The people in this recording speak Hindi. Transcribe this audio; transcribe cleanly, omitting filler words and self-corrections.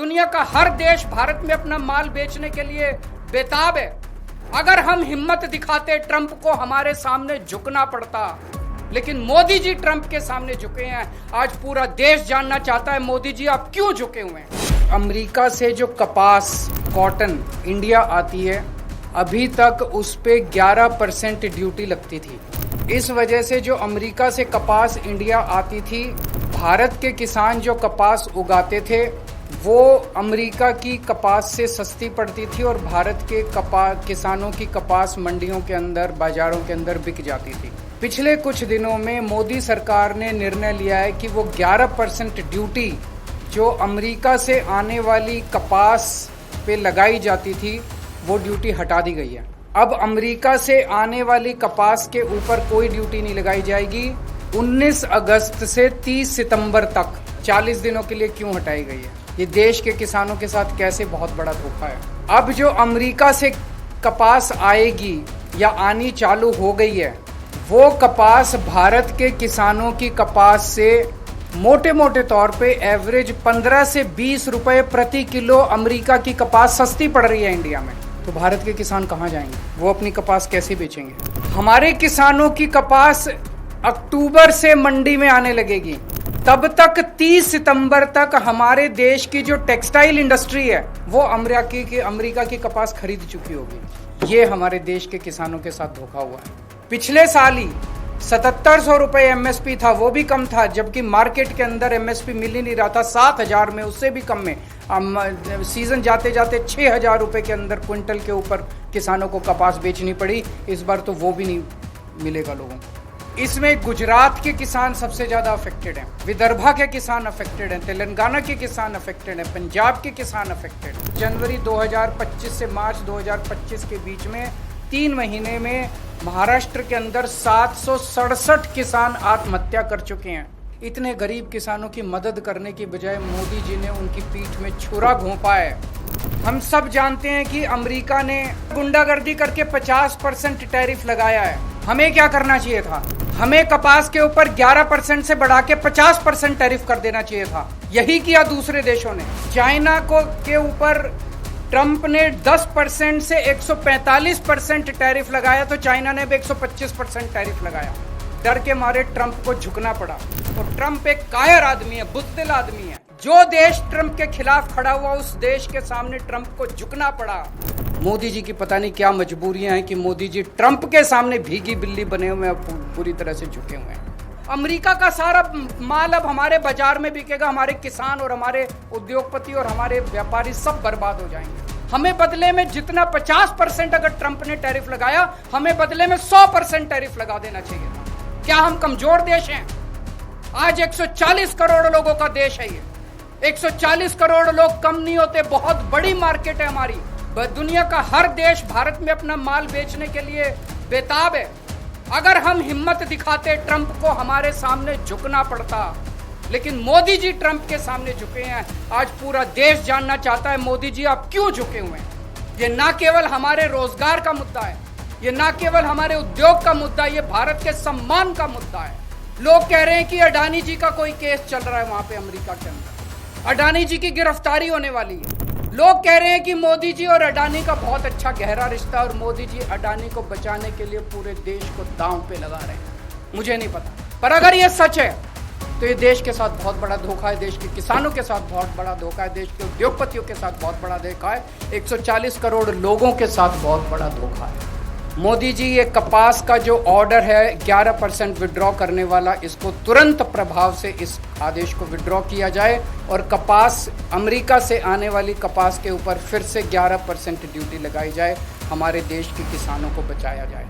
दुनिया का हर देश भारत में अपना माल बेचने के लिए बेताब है। अगर हम हिम्मत दिखाते ट्रंप को हमारे सामने झुकना पड़ता, लेकिन मोदी जी ट्रंप के सामने झुके हैं। आज पूरा देश जानना चाहता है मोदी जी आप क्यों झुके हुए हैं। अमेरिका से जो कपास कॉटन इंडिया आती है, अभी तक उस पे 11% ड्यूटी लगती थी। इस वजह से जो अमेरिका से कपास इंडिया आती थी, भारत के किसान जो कपास उगाते थे वो अमेरिका की कपास से सस्ती पड़ती थी और भारत के किसानों की कपास मंडियों के अंदर, बाजारों के अंदर बिक जाती थी। पिछले कुछ दिनों में मोदी सरकार ने निर्णय लिया है कि वो 11% ड्यूटी जो अमेरिका से आने वाली कपास पे लगाई जाती थी, वो ड्यूटी हटा दी गई है। अब अमेरिका से आने वाली कपास के ऊपर कोई ड्यूटी नहीं लगाई जाएगी। 19 अगस्त से 30 सितंबर तक 40 दिनों के लिए क्यों हटाई गई है? ये देश के किसानों के साथ कैसे बहुत बड़ा धोखा है। अब जो अमेरिका से कपास आएगी या आनी चालू हो गई है, वो कपास भारत के किसानों की कपास से मोटे मोटे तौर पे एवरेज 15 से 20 रुपए प्रति किलो अमेरिका की कपास सस्ती पड़ रही है इंडिया में। तो भारत के किसान कहाँ जाएंगे? वो अपनी कपास कैसे बेचेंगे? हमारे किसानों की कपास अक्टूबर से मंडी में आने लगेगी। तब तक 30 सितंबर तक हमारे देश की जो टेक्सटाइल इंडस्ट्री है वो अमेरिका की कपास खरीद चुकी होगी। ये हमारे देश के किसानों के साथ धोखा हुआ है। पिछले साल ही 7700 रुपए एमएसपी था, वो भी कम था, जबकि मार्केट के अंदर एमएसपी मिल ही नहीं रहा था। 7000 में, उससे भी कम में सीजन जाते जाते 6000 रुपए के अंदर क्विंटल के ऊपर किसानों को कपास बेचनी पड़ी। इस बार तो वो भी नहीं मिलेगा लोगों को। इसमें गुजरात के किसान सबसे ज्यादा अफेक्टेड हैं, विदर्भा के किसान अफेक्टेड हैं, तेलंगाना के किसान अफेक्टेड हैं, पंजाब के किसान अफेक्टेड हैं। जनवरी 2025 से मार्च 2025 के बीच में 3 महीने में महाराष्ट्र के अंदर 767 किसान आत्महत्या कर चुके हैं। इतने गरीब किसानों की मदद करने की बजाय मोदी जी ने उनकी पीठ में छुरा घोंपा है। हम सब जानते हैं कि अमेरिका ने गुंडागर्दी करके 50% टैरिफ लगाया है। हमें क्या करना चाहिए था? हमें कपास के ऊपर 11% से बढ़ा के 50% टैरिफ कर देना चाहिए था। यही किया दूसरे देशों ने। चाइना के ऊपर ट्रंप ने 10% से 145% टैरिफ लगाया, तो चाइना ने भी 125% टैरिफ लगाया। डर के मारे ट्रंप को झुकना पड़ा। और ट्रंप एक कायर आदमी है, बुज़दिल आदमी है। जो देश ट्रंप के खिलाफ खड़ा हुआ, उस देश के सामने ट्रंप को झुकना पड़ा। मोदी जी की पता नहीं क्या मजबूरियां हैं कि मोदी जी ट्रंप के सामने भीगी बिल्ली बने हुए हैं, पूरी तरह से झुके हुए हैं। अमेरिका का सारा माल अब हमारे बाजार में बिकेगा। हमारे किसान और हमारे उद्योगपति और हमारे व्यापारी सब बर्बाद हो जाएंगे। हमें बदले में जितना 50% अगर ट्रंप ने टैरिफ लगाया, हमें बदले में 100% टैरिफ लगा देना चाहिए था। क्या हम कमजोर देश हैं? आज 140 करोड़ लोगों का देश है ये। 140 करोड़ लोग कम नहीं होते, बहुत बड़ी मार्केट है हमारी। दुनिया का हर देश भारत में अपना माल बेचने के लिए बेताब है। अगर हम हिम्मत दिखाते ट्रंप को हमारे सामने झुकना पड़ता, लेकिन मोदी जी ट्रंप के सामने झुके हैं। आज पूरा देश जानना चाहता है मोदी जी आप क्यों झुके हुए हैं। ये ना केवल हमारे रोजगार का मुद्दा है, ये ना केवल हमारे उद्योग का मुद्दा, ये भारत के सम्मान का मुद्दा है। लोग कह रहे हैं कि अडानी जी का कोई केस चल रहा है वहां पे अमेरिका के अंदर, अडानी जी की गिरफ्तारी होने वाली है। लोग कह रहे हैं कि मोदी जी और अडानी का बहुत अच्छा गहरा रिश्ता और मोदी जी अडानी को बचाने के लिए पूरे देश को दांव पे लगा रहे हैं। मुझे नहीं पता, पर अगर ये सच है तो ये देश के साथ बहुत बड़ा धोखा है, देश के किसानों के साथ बहुत बड़ा धोखा है, देश के उद्योगपतियों के साथ बहुत बड़ा धोखा है, 140 करोड़ लोगों के साथ बहुत बड़ा धोखा है। मोदी जी, ये कपास का जो ऑर्डर है 11% विड्रॉ करने वाला, इसको तुरंत प्रभाव से इस आदेश को विड्रॉ किया जाए और कपास अमेरिका से आने वाली कपास के ऊपर फिर से 11% ड्यूटी लगाई जाए। हमारे देश के किसानों को बचाया जाए।